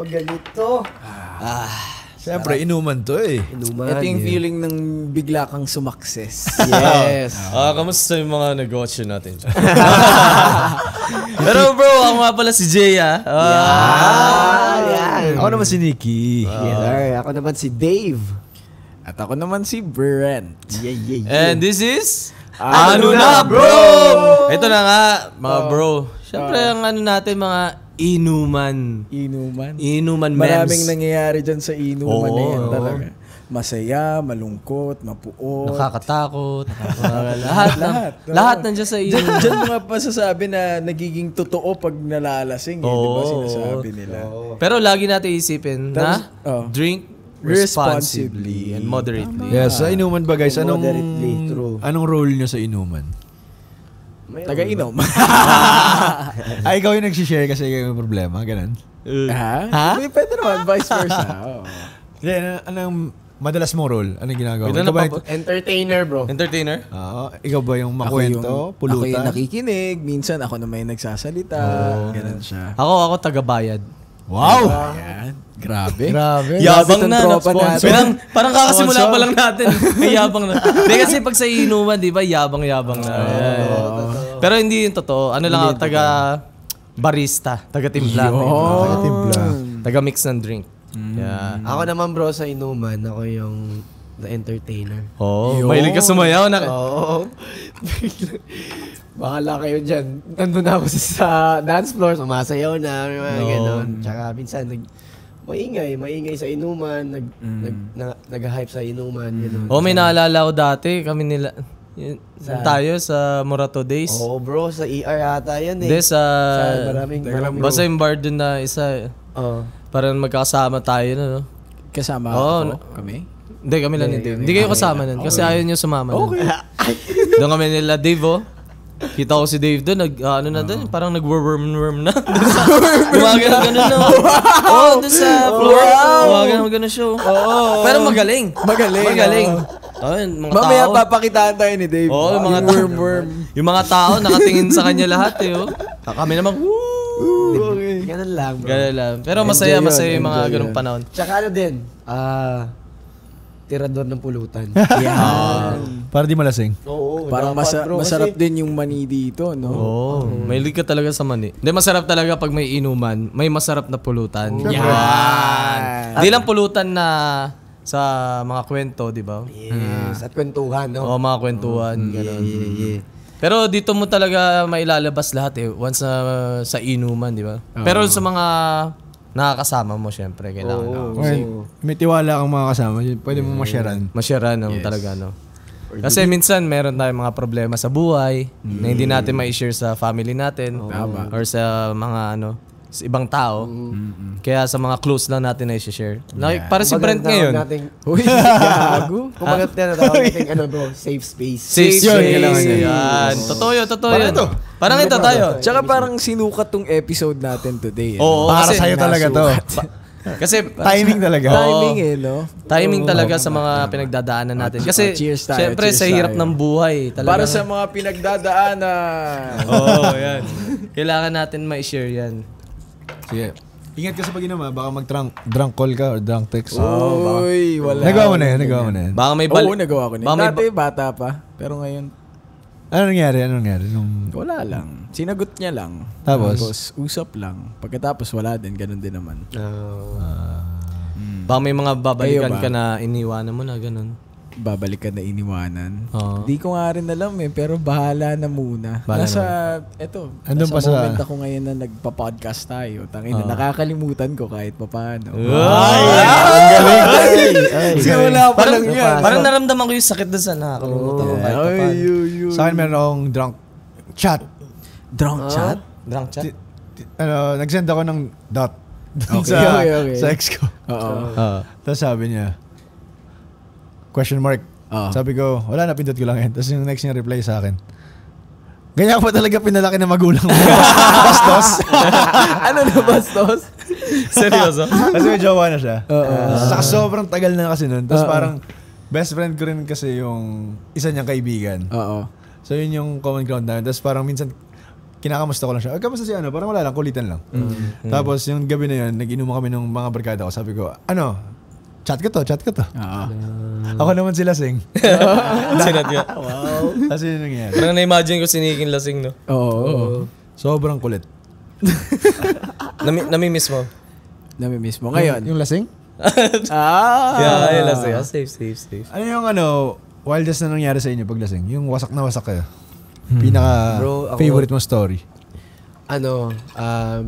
pag ganito. Siyempre, inuman to eh. Inuman. Ito yung feeling ng bigla kang sumakses. Yes. Kamusta yung mga negosyo natin? Pero bro, ako nga pala si Jay Yan. Ako naman si Nikki. Yes, sir. Ako naman si Dave. At ako naman si Brent. And this is... Ano na, bro? Ito na nga, mga bro. Siyempre, ang ano natin, mga inuman. Inuman memes. Maraming nangyayari dyan sa inuman na yan Oo. talaga. Masaya, malungkot, mapuot. Nakakatakot. Lahat nandiyan sa inuman. Diyan mga pasasabi na nagiging totoo pag nalalasing. Di ba Oo. sinasabi nila? Pero lagi natin isipin na Oh. drink responsibly and moderately. Yes, sa inuman ba guys? Moderately, true. Anong role nyo sa inuman? Taga-inom. Ikaw yung nagsishare kasi ikaw yung problema, ganun. Ha? Pwede naman, vice versa. Oo. Anong madalas mong role? Anong ginagawa? Ito na Ikaw ba, Entertainer, bro. Entertainer? ikaw ba yung makwento, Ako pulutan? yung nakikinig. Minsan ako na may nagsasalita. Ganun siya. Ako taga-bayad. Wow! Ayan. Grabe. Yabang Grabe na. tong tropa natin. Parang kakasimula pa lang natin. May yabang na. Hindi kasi pag sa inuman, di ba, yabang-yabang na. Pero hindi yung totoo. Ano lang ako, taga-barista. Taga-timpla. Timpla. Taga-mix ng drink. Yeah. Ako naman, bro, sa inuman, ako yung the entertainer. Oh, mahilig ka sumayaw. Oo. Bahala kayo dyan. Nandun na ako sa dance floor, sumasayaw na, may mga ganon. Tsaka minsan, maingay sa inuman, nag-hype sa inuman, gano'n. Oh, may naalala ko dati. Kami nila... tayo sa Morato Days. Oo, bro, sa ER ata yan eh. Hindi, sa... maraming Basta yung bar dun na isa. Parang magkakasama tayo na, no? Kasama Oo. kami? Hindi, kami lang ni Dave. Hindi kayo kasama nun. Kasi ayaw nyo sumama nun. Doon kami nila Dave, oh. Kita ko si Dave doon, parang nag-worm na. Gumagano na. Oo, doon sa floor. Gumagano siya. Pero magaling. Mamaya papakitaan tayo ni Dave. Oo, yung mga worm. Yung mga tao nakatingin sa kanya lahat, eh. Oh. Kami naman, Ganun lang, bro. Ganun lang. Pero masaya yung mga ganung panahon. Tsaka ano din, tirador ng pulutan. Para di malasing. Oo. Parang dapat, bro, masarap kasi- din yung mani dito, no? Oo. Mahilig ka talaga sa mani. Hindi, masarap talaga pag may inuman. May masarap na pulutan. Yan. Di lang pulutan na sa mga kwento, di ba? Yes, at kwentuhan, no? Oo, mga kwentuhan. Ganun. Pero dito mo talaga mailalabas lahat eh. Once na sa inuman, di ba? Pero sa mga nakakasama mo, syempre, kailangan. May tiwala kang mga kasama, pwede mo masyaran. Masyara naman talaga, no? Kasi minsan meron tayong mga problema sa buhay na hindi natin ma-share sa family natin or sa mga sa ibang tao. Kaya sa mga close lang natin na i-share. Like, para si Brent ngayon. Uy, gago. Kung bagat tinatawag natin, bro, safe space. Safe yun, space. kailangan yun. Yan. Totoo yun. Parang ito tayo. Tsaka parang sinukat tong episode natin today. Oo, Para kasi, sa'yo talaga to. kasi Timing talaga. Timing no? timing talaga sa mga pinagdadaanan natin. Kasi, Cheers tayo, syempre, cheers sa hirap tayo. ng buhay. Talaga. Para sa mga pinagdadaanan. yan. Kailangan natin ma-share yan. Sige. Ingat ka sa pag-inom baka mag-drunk call ka or drunk text. Uy, wala. Nagawa mo na yan. Baka may Oo, nagawa ko na. Baka may Dati, bata pa. Pero ngayon, Ano nangyari? wala lang. Sinagot niya lang. Tapos? Usap lang. Pagkatapos, wala din. Ganun din naman. Baka may mga babalikan Kayo ba? ka na iniwanan mo na ganun. Babalik ka na iniwanan. Oo. Di ko nga rin alam pero bahala na muna. Andun pa nasa sa- moment ako ngayon na nagpa-podcast tayo. Tangina, nakakalimutan ko kahit papaano. Simula pa lang yan. Parang naramdaman ko yung sakit doon sa nakakalimutan ko kahit pa paano. Sa akin meron akong drunk chat. Drunk chat? Drunk chat? Nag-send ako ng dot. Okay. Sa ex ko. Oo. Tapos sabi niya, question mark. Sabi ko, wala na, pindot ko lang yan. Tapos yung next niya reply sa akin, ganyan pa talaga pinalaki ng magulang mo. Bastos. Ano na bastos? Seryoso? Kasi may jowa na siya. Saka sobrang tagal na kasi nun. Tapos parang best friend ko rin kasi yung isa niyang kaibigan. Oo. So yun yung common ground namin. Tapos parang minsan kinakamusta ko lang siya. Kamusta si ano? Parang wala lang, kulitan lang. Tapos yung gabi na yun, nag-inuman kami ng mga barkada ko. Sabi ko, chat ko to. Ako naman si Lasing. Sinat nga. Wow. Kasi yun nangyari. Parang na-imagine ko si Niking lasing, no? Oo. Sobrang kulit. Nami-miss mo? Nami-miss mo ngayon. Yung Lasing? Yeah, lasing. Safe. Ano yung wildest na nangyari sa inyo pag lasing? Yung wasak na wasak kayo. Pinaka Bro, ako- favorite mo story.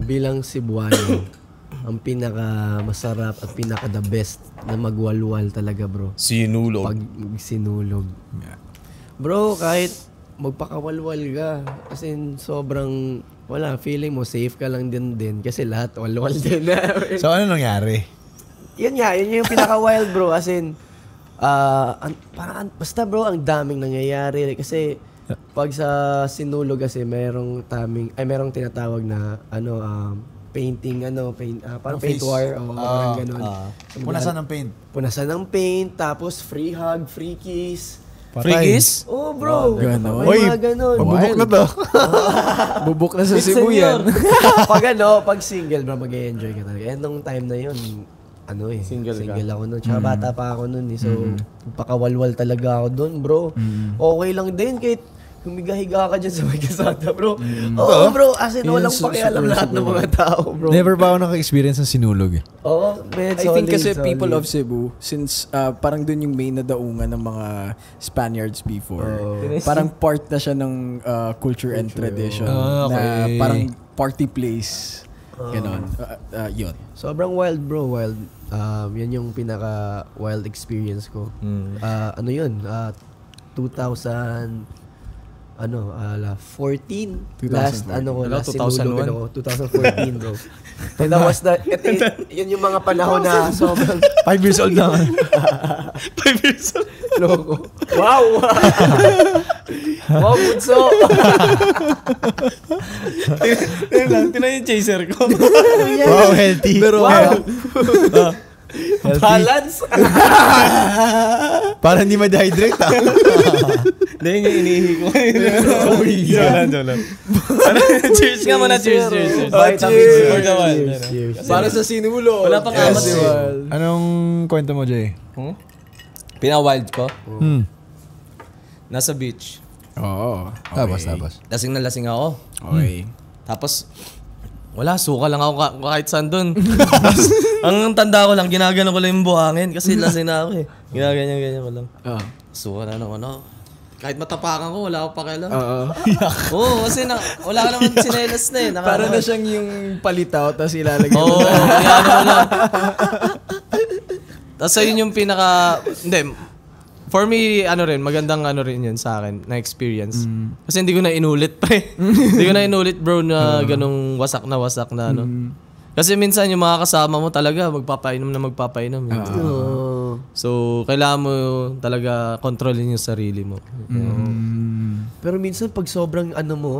Bilang Cebuano, ang pinaka masarap at pinaka the best na magwalwal talaga, bro. Sinulog. Pag sinulog. Bro, kahit magpakawalwal ka, kasi sobrang, feeling mo safe ka lang din kasi lahat walwal din. So ano nangyari? Yun yung pinaka-wild, bro. As in, basta bro, ang daming nangyayari. Kasi, pag sa sinulog kasi, merong tinatawag na, painting, parang paint war, o parang ganun. Punasan ng paint. Punasan ng paint, tapos free hug, free kiss. Frigis? Oh, bro. Ganon. May mga ganon. Magbubok na to. Bubuk na sa Cebu yan. pag single, bro, mag-enjoy ka talaga. And nung time na yun, single ako nun. Tsaka bata pa ako nun. So, pakawalwal talaga ako dun, bro. Okay lang din kahit humiga-higa ka dyan sa may kasada, bro. Oo, bro. As in, walang pakialam lahat ng mga tao, bro. Never ba ako naka-experience ng sinulog eh. Oo, I think kasi people of Cebu, since parang dun yung main na daungan ng mga Spaniards before, parang part na siya ng culture and tradition. Na parang party place. Ganon. Yun. Sobrang wild, bro. Wild. Yan yung pinaka-wild experience ko. 2000... 14? 2014. Last, last 2001? sinulog ako. 2014, bro. And that was yun yung mga panahon na sobrang 5 years old na. 5 years old. loko. Wow! Wow, bunso! Tinan yung chaser ko. Wow, healthy. Pero wow! Balance! Para hindi ma-dehydrate Hindi yung inihi ko. Jolan. Cheers nga muna, cheers. For the one. Para sa sinulog. Wala pang amat eh. Anong kwento mo, Jay? Pina-wild ko? Nasa beach. Oo. Tapos. Lasing na lasing ako. Okay. Tapos, suka lang ako kahit saan dun. Ang tanda ko lang, ginagano ko lang yung buhangin kasi lasing na ako eh. Ginaganyan ko lang. Suka na naman ako. Kahit matapakan ko, wala akong pakialam. Oo, kasi wala ka naman sinelas na eh. Para na siyang yung palitaw, tapos ilalagay mo lang. Tapos yun yung for me, magandang rin yun sa akin, na experience. Kasi hindi ko na inulit pa eh. Hindi ko na inulit, bro, na ganung wasak na Kasi minsan yung mga kasama mo talaga, magpapainom. So, kailangan mo talaga kontrolin yung sarili mo. Pero minsan pag sobrang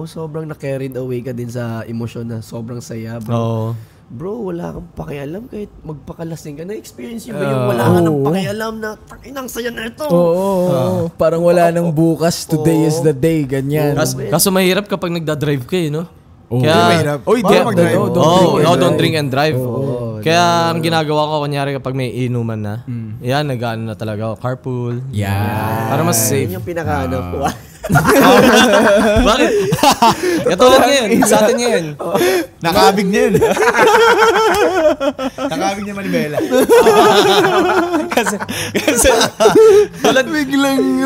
sobrang na-carried away ka din sa emosyon na sobrang saya, bro. Oo. Bro, wala kang pakialam kahit magpakalasing ka. Na-experience yung ba yung wala ka ng pakialam na inang saya na ito? Oo. Parang wala nang bukas, today is the day, ganyan. Kaso mahirap kapag nagda-drive ka no? Kaya, don't drink and drive. Kaya ang ginagawa ko, kunyari kapag may inuman na, nag-ano na talaga ako, carpool. Para mas safe. Yun yung pinaka-ano ko. Bakit? Katulad ngayon, sa atin ngayon. Nakaabig niya yun. Nakaabig niya manibela. Kasi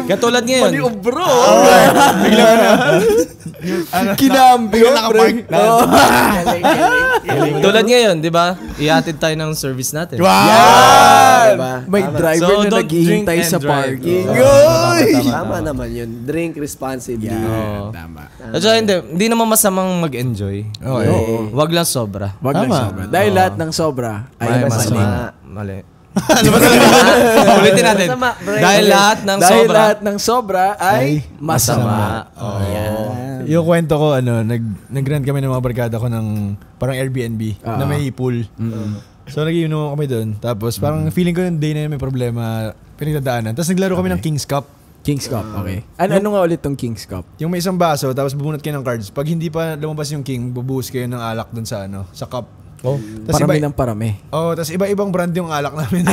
katulad ngayon. Bro! Biglang Kinambi. nakapark. Tulad ngayon, di ba? Ihatid tayo ng service natin. Yan! May driver So, na don't naghihintay drink sa and drive. parking. Tama naman yun. Drink responsibly. Tama. At saka hindi naman masamang mag-enjoy. Okay. Wag lang sobra. Wag lang sobra. Dahil lahat ng sobra ay masama. Mali. Ulitin natin. Masama, bro. Dahil lahat ng Dahil sobra lahat ng sobra ay masama. Yung kwento ko, nag-rent kami ng mga barkada ko ng parang Airbnb na may pool. So nag-iinom kami doon. Tapos parang feeling ko yung day na yun may problema, pinagdadaanan. Tapos naglaro kami ng King's Cup. King's Cup, okay. Ano nga ulit tong King's Cup? Yung may isang baso, tapos bubunot kayo ng cards. Pag hindi pa lumabas yung king, bubuhos kayo ng alak dun sa sa cup. Parami ng parami. Tapos iba-ibang brand yung alak namin.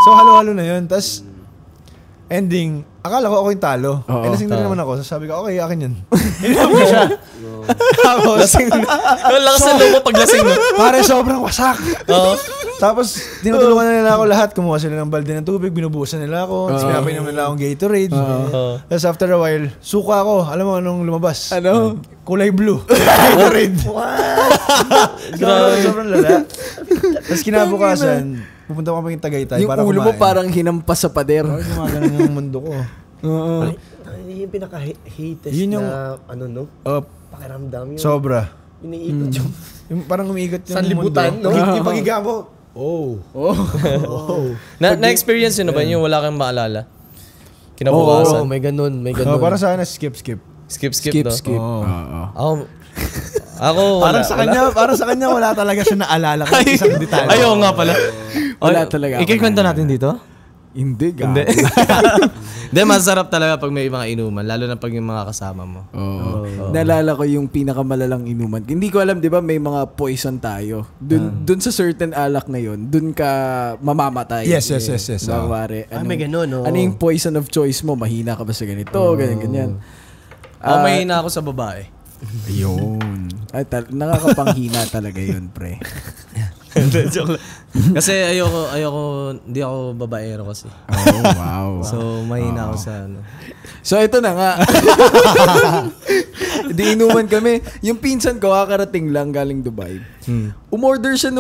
So halo-halo na yun. Tapos ending, akala ko ako yung talo. Lasing na rin naman ako. So sabi ko, okay, akin yun. Inom ko siya. Tapos, lasing na. Ang lakas ng loob mo pag lasing mo. Pare, sobrang wasak. Tapos, tinutulungan na nila ako lahat. Kumuha sila ng balde ng tubig, binubuhusan nila ako. Tapos pinapainom nila akong Gatorade. Tapos after a while, suka ako. Alam mo anong lumabas? Ano? Kulay blue. Gatorade. Sobrang lala. Tapos kinabukasan, pupunta ko kami yung Tagaytay para kumain. Yung ulo mo parang hinampas sa pader. Gumagano yung mundo ko. Yung pinaka-hatest na, pakiramdam yun. Sobra. Iniikot yung... Yung parang umiikot yung sanlibutan, mundo. no? Yung pagiga mo, Na-experience yun na ba yung wala kang maalala? Kinabukasan? may ganun. Para sa akin, skip. Skip, no? Ako, wala. Para sa kanya, wala talaga siya naalala kahit isang detalye. Ayaw nga pala. Wala talaga. Ikikwento natin dito? Hindi. Hindi, masarap talaga pag may mga inuman, lalo na pag yung mga kasama mo. Naalala ko yung pinakamalalang inuman. Hindi ko alam, di ba, may mga poison tayo. Dun sa certain alak na yun, dun ka mamamatay. Yes. May ganun, no? Ano yung poison of choice mo? Mahina ka ba sa ganito? Ganyan. Mahina ako sa babae. Ayun. Nakakapanghina talaga yun, pre. Kasi ayoko, hindi ako babaero kasi. Oh, wow. So, mahina ako sa ano. So, ito na nga. Di inuman kami. Yung pinsan ko, kakarating lang galing Dubai. Umorder siya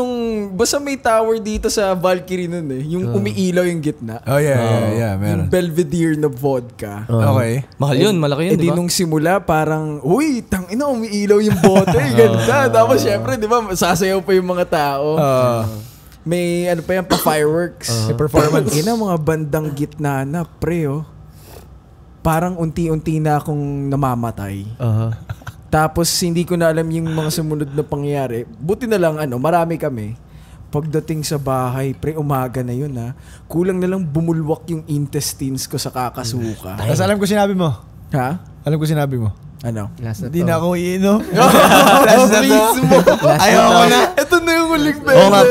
basta may tower dito sa Valkyrie nun eh. Yung umiilaw yung gitna. Oh, yeah, meron. Yung Belvedere na vodka. Okay. Mahal yun, malaki yun, di ba? Nung simula, parang, uy, tangina, umiilaw yung bote. Ganda. Tapos, syempre, di ba, sasayaw pa yung mga tao. May, pa-fireworks. Performance. Mga bandang gitna na, pre, parang unti-unti na akong namamatay. Tapos hindi ko na alam yung mga sumunod na pangyayari. Buti na lang marami kami. Pagdating sa bahay, pre, umaga na yun kulang na lang bumulwak yung intestines ko sa kakasuka. Tapos alam ko sinabi mo. Ha? Alam ko sinabi mo. Ano? Hindi na ako iinom. Last na to. Ayoko na. Ito na yung huling Oo nga.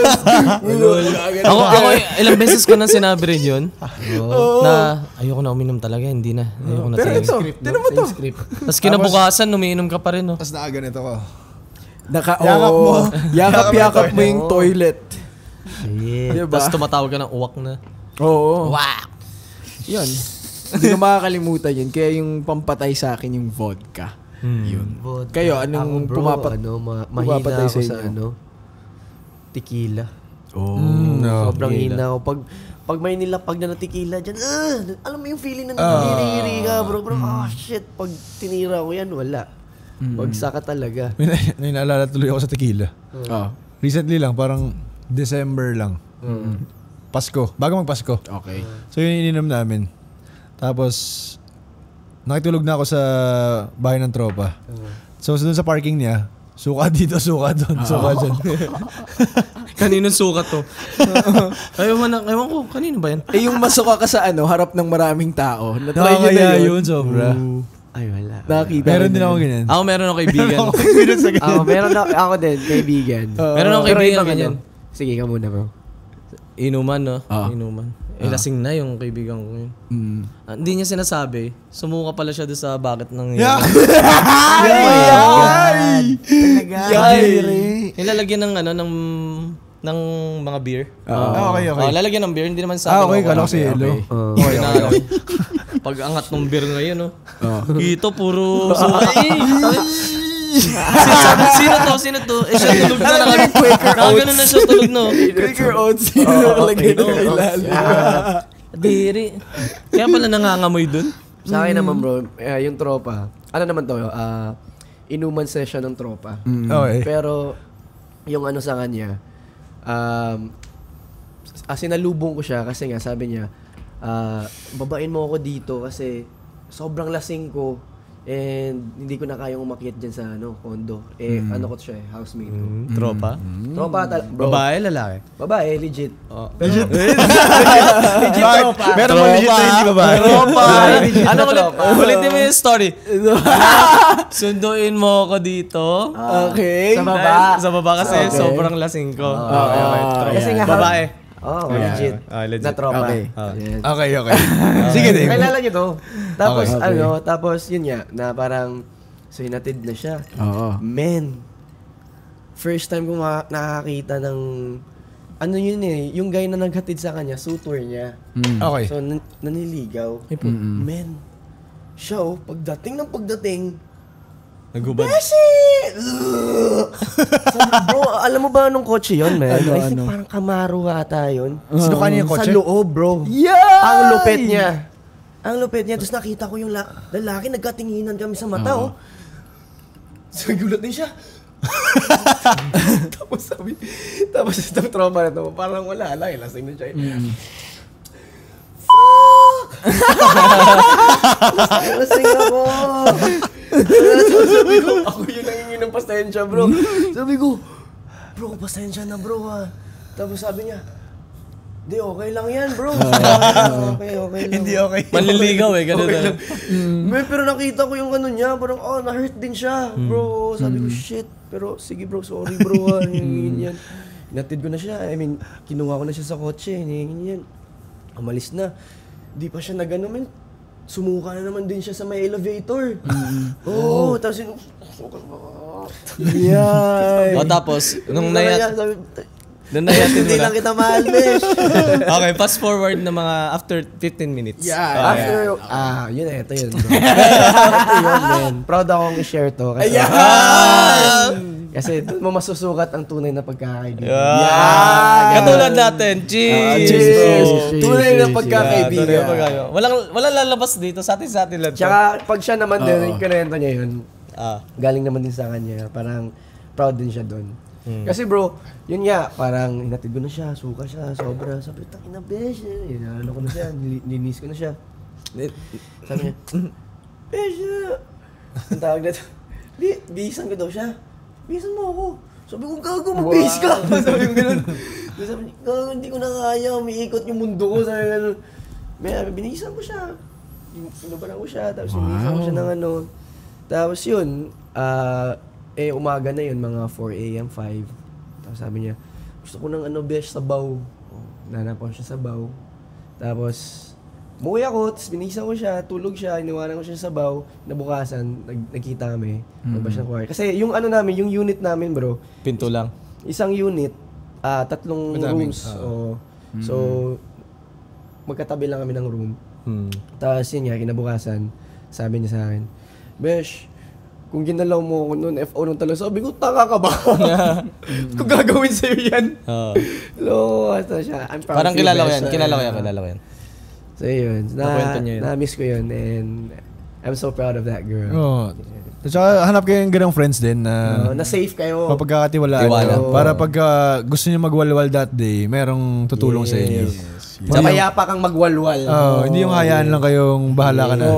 Ako, ilang beses ko na sinabi rin yun. Na ayoko na uminom talaga, hindi na. Ayoko na Pero talaga. ito, tinan mo to. Tapos kinabukasan, umiinom ka pa rin. Tapos nakaganito ko. Yakap mo yung toilet. Diba? Tapos tumatawag ka ng uwak na. Oo. Wak! Yun. Hindi ko makakalimutan yun. Kaya yung pampatay sa akin yung vodka. Yun. Vodka. Kayo, anong mahina pumapatay ako sa inyo? Tequila. No. Sobrang hina ako. Pag may nilapag na tequila dyan, alam mo yung feeling na nagtiriri ka, bro. Shit. Pag tinira ko yan, wala. Pagsaka talaga. May naalala tuloy ako sa tequila. Recently lang, parang December lang. Pasko. Bago magpasko. Okay. So yun ininom namin. Tapos, nakitulog na ako sa bahay ng tropa. So doon sa parking niya, suka dito, suka doon, suka dyan. Kaninong sukat to? Ewan ko, kanino ba yan? Yung masuka ka sa harap ng maraming tao. Natry nyo na yun, sobra. Ay, wala. Nakakita. Meron din ako ganyan. Ako meron akong kaibigan. Meron ako din, kaibigan. Meron akong kaibigan ganyan. Sige ka muna, bro. Inuman, no? Inuman. Lasing na yung kaibigan ko yun. Hindi niya sinasabi. Sumuka pala siya doon sa bucket ng... Nilalagyan ng ng mga beer. Okay. Lalagyan ng beer, hindi naman sa okay, kala ko si Yelo. Pag angat ng beer ngayon, ito puro Sino to? Siya tulog na. Nakaganon na siya tulog, no? Quaker Oats. Nakalagay na ilalim. Diri. Kaya pala nangangamoy dun. Sa akin naman, bro, yung tropa. Ano naman to? Inuman session ng tropa. Okay. Pero, yung sa kanya, sinalubong ko siya kasi nga, sabi niya, babain mo ako dito kasi sobrang lasing ko. And hindi ko na kayang umakyat dyan sa condo. Ano ko siya housemate ko. Tropa? Tropa bro. Babae, lalaki? Babae, legit. Legit. Legit tropa. Meron mo legit na hindi babae. Tropa! Legit Ano tropa. ulitin mo yung story. Sunduin mo ako dito. Okay. Sa baba. Sa baba kasi sobrang lasing ko. Kasi nga, Babae. legit. Legit. Na tropa. Okay. Yes. Okay. Sige, Dave. Kailangan nyo to. Tapos, Okay. tapos yun nga, na parang, so hinatid na siya. Oo. Man, first time ko nakakita ng, ano yun yung guy na naghatid sa kanya, suitor niya. Okay. So, naniligaw. Man, siya pagdating, Nagubad. Sabi, bro, alam mo ba anong kotse yun, man? Ano, I think parang Camaro ata yun. Sino kanya yung kotse? Sa loob, bro. Yeah! Ang lupit niya. Tapos nakita ko yung lalaki, nagkatinginan kami sa mata, So, gulat din siya. tapos itong trauma na ito, parang wala lang, lasing na siya. Fuck! Lasing ako! Sabi ko, ako yung nangingi ng pasensya, bro. Sabi ko, bro, pasensya na, bro, ha. Tapos sabi niya, di, okay lang yan, bro. Okay lang. Hindi okay. Manliligaw ganun na. Pero nakita ko yung ano niya, parang, na-hurt din siya, bro. Sabi ko, shit. Pero, sige, bro, sorry, bro, ha. Yan. Natid ko na siya. I mean, kinuha ko na siya sa kotse. Yan. Umalis na. Di pa siya nag-ano, man. Sumuka na naman din siya sa may elevator. Tapos yun, Yeah. Tapos, nung sabi, nayatid mo hindi na. lang kita mahal, besh. Okay, fast forward na mga after 15 minutes. After, yun ito yun, bro. Ito yun, man. Proud akong i-share to. Kasi, kasi doon mo masusukat ang tunay na pagkakaibigan. Katulad natin. Cheers! Cheers! Tunay na pagkakaibigan. Walang lalabas dito. Sa atin lang to. Tsaka pag siya naman din, yung kinento niya yun, Ah. galing naman din sa kanya. Parang proud din siya doon. Kasi bro, yun nga, parang hinatid ko na siya, suka siya, sobra. Sabi, takina besh, ano ko na siya, nilinis ko na siya. Sabi niya, besh, ang tawag na ito, bihisan ko daw siya. Bihisan mo ako. Sabi ko, gago, magbihis ka. Sabi ko gano'n. Sabi niya, gago, hindi ko na kaya, umiikot yung mundo ko. Sabi gano'n. Binihisan ko siya. Sinubaran ko siya, tapos binihisan ko siya ng ano. Tapos yun, umaga na yun, mga 4 a.m., 5. Tapos sabi niya, gusto ko ng besh, sabaw. Nanap ko siya sabaw. Tapos, umuwi ako, tapos binihisan ko siya, tulog siya, iniwanan ko siya sa sabaw. Nabukasan, nagkita kami. Nagbas ng choir. Kasi yung namin, yung unit namin, bro. Pinto lang. Isang unit, 3 rooms. So, magkatabi lang kami ng room. Tapos yun nga, kinabukasan, sabi niya sa akin, besh, kung ginalaw mo ako noon, FO nung talaga, sabi ko, taka ka ba? Kung gagawin sa'yo yan. Hello, basta siya. I'm proud Parang of you, kilala ko besh. yan. Kilala ko yan. So yun, Nakwento niya yun. na-miss ko yun, and I'm so proud of that girl. At saka hanap kayo ng ganang friends din na Na-safe kayo. mapagkakatiwalaan Tiwala. nyo. Para pag gusto nyo magwalwal that day, merong tutulong sa inyo. Mayapa kang magwalwal. Hindi yung hayaan lang kayong bahala ka na.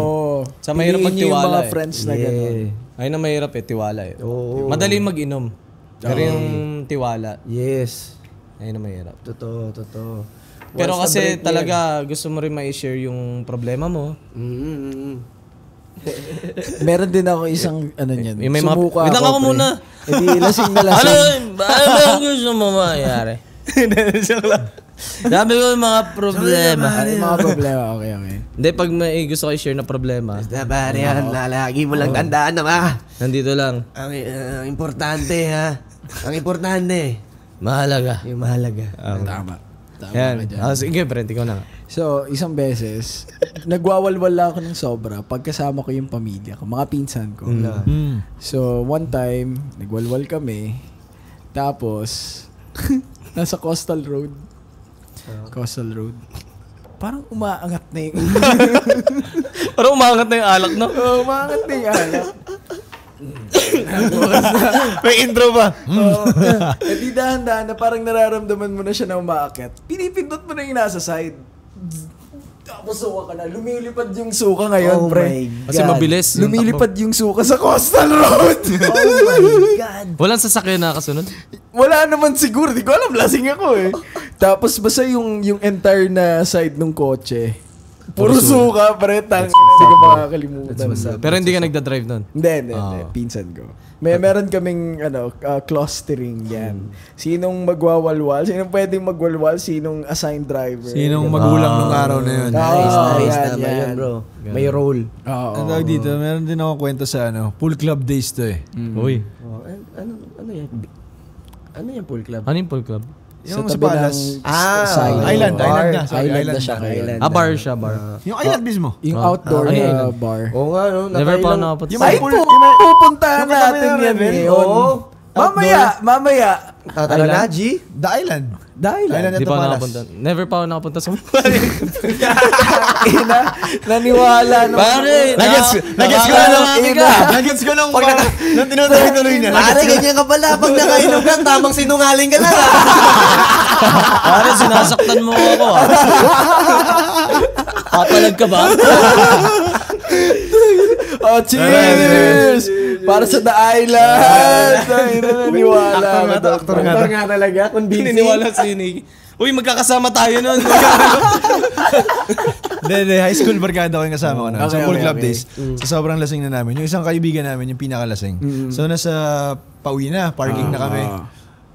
Sa mahirap Piliin niyo yung magtiwala mga friends na gano'n. Ayun ang mahirap tiwala Oo. Madali mag-inom. Pero yung tiwala, Yes. ayun ang mahirap. Totoo. Pero Once kasi na-break talaga gusto mo rin ma-share yung problema mo. Meron din ako isang niyan. Yung may mga- Sumuka Wait lang ako pre. muna. Hindi, lasing na Ano lasing. ba gusto mo mangyari? Sabi ko yung mga problema. Ay, mga problema. Okay. Hindi, pag may gusto ko i-share na problema, Dapat yan, lalagi mo lang tandaan na ba? nandito lang. Ang importante ha. Ang importante. Mahalaga. Yung mahalaga. Tama. Yan. Sige, friend, ikaw na. So, isang beses, nagwawalwal lang ako ng sobra pagkasama ko yung pamilya ko, mga pinsan ko. So, one time, nagwalwal kami. Tapos, nasa Coastal Road. Parang umaangat na yung... Parang umangat na yung alak, no? umaangat na yung alak. May intro ba? Di dahan-dahan na parang nararamdaman mo na siya na umaakit. Pinipindot mo na yung nasa side. magpapasuka ka na. Lumilipad yung suka ngayon, pre. Kasi mabilis. Lumilipad yung suka sa Coastal Road. Oh my God. Walang sasakyan na kasunod? Wala naman siguro. Di ko alam. Lasing ako eh. Tapos basta yung entire na side ng kotse. Puro suka, pre. Hindi ko makakalimutan. Pero hindi ka nagda-drive nun? Hindi. Pinsan ko. Meron kaming clustering yan. Sinong magwawalwal? Sinong pwedeng magwalwal? Sinong assigned driver? Sinong magulang nung araw na yun? Nice. yan, Tama yun, bro. May role. Ang tawag dito, meron din ako kwento sa pool club days to eh. Uy. Ano yan? Ano yung pool club? Ano yung pool club? Yung sa sa tabi Palas. ng Island bar. na. Sorry, Island island na siya. Island. Bar siya, bar. Yung island mismo. Yung outdoor ano yun? bar. Oo nga, no? Never pa Nakailang- nakapunta. Yung Ay, may pool- pupuntahan yung katabi natin ng yan Rebel? ngayon. Oo. Mamaya. Tara na, G? The Island. Dahil Island at Hindi the pa ako Palas. nakapunta. Never pa ako nakapunta sa naniwala na. Pare! Nagets ko na nung Nagets ko nung tinutuloy niya. Pare, ganyan ka pala. Pag nakainom ka, tamang sinungaling ka na. Pare, sinasaktan mo ako ah. Patalag ka ba? Oh, cheers! Para sa The Island. Naniwala ako. Actor nga talaga. Convincing. Pininiwala si Nick. Uy, magkakasama tayo nun. Hindi, high school barkada ko yung kasama ko na. Sa Okay, pool okay, club okay. days. Sa sobrang lasing na namin. Yung isang kaibigan namin, yung pinakalasing. So, nasa pauwi na. Parking na kami.